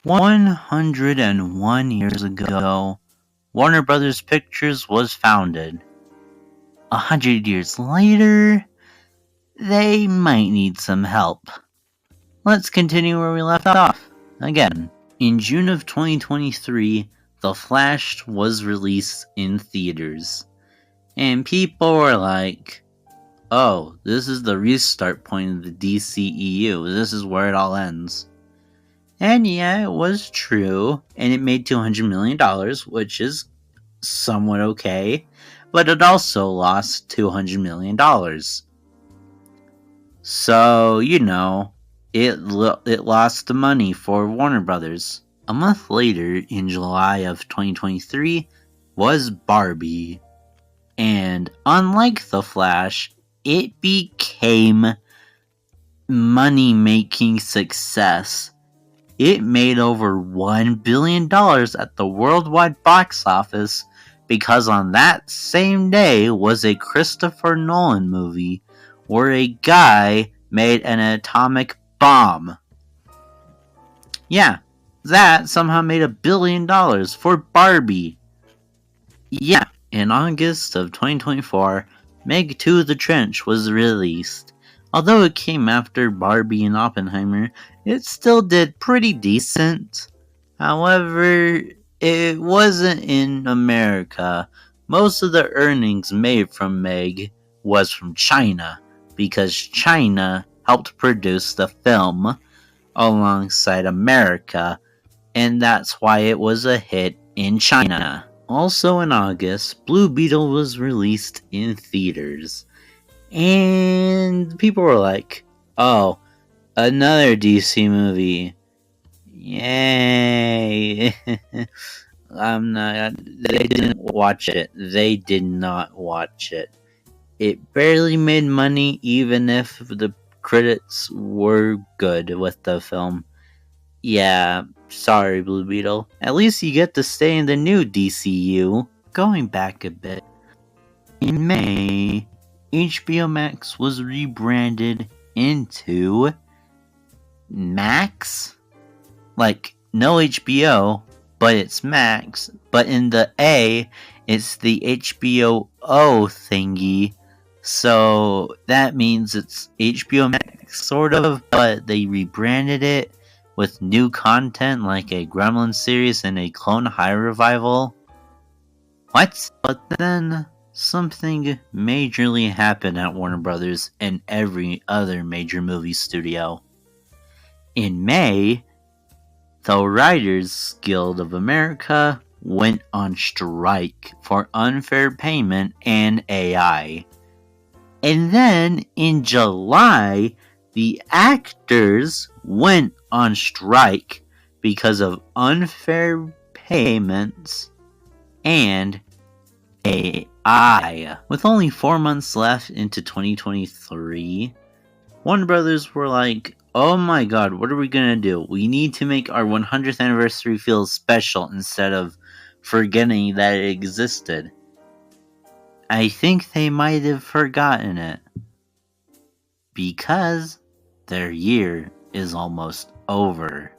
101 years ago, Warner Brothers Pictures was founded. 100 years later, they might need some help. Let's continue where we left off. Again, in June of 2023, The Flash was released in theaters. And people were like, oh, this is the restart point of the DCEU. This is where it all ends. And yeah, it was true, and it made $200 million, which is somewhat okay, but it also lost $200 million. So, it lost the money for Warner Brothers. A month later, in July of 2023, was Barbie. And unlike The Flash, it became money-making success. It made over $1 billion at the worldwide box office because on that same day was a Christopher Nolan movie where a guy made an atomic bomb. Yeah, that somehow made $1 billion for Barbie. Yeah, in August of 2024, Meg 2 The Trench was released. Although it came after Barbie and Oppenheimer, it still did pretty decent. However, it wasn't in America. Most of the earnings made from Meg was from China, because China helped produce the film alongside America, and that's why it was a hit in China. Also in August, Blue Beetle was released in theaters. And people were like, oh, another DC movie. Yay. They didn't watch it. They did not watch it. It barely made money even if the critics were good with the film. Yeah, sorry Blue Beetle. At least you get to stay in the new DCU. Going back a bit. In May, HBO Max was rebranded into Max? Like, no HBO, but it's Max. But in the A, it's the HBO O thingy. So that means it's HBO Max, sort of, but they rebranded it with new content like a Gremlin series and a Clone High revival. What? But then something majorly happened at Warner Brothers and every other major movie studio. In May, the Writers Guild of America went on strike for unfair payment and AI. And then in July, the actors went on strike because of unfair payments and AI. With only 4 months left into 2023, Warner Brothers were like, oh my god, what are we gonna do? We need to make our 100th anniversary feel special instead of forgetting that it existed. I think they might have forgotten it. Because their year is almost over.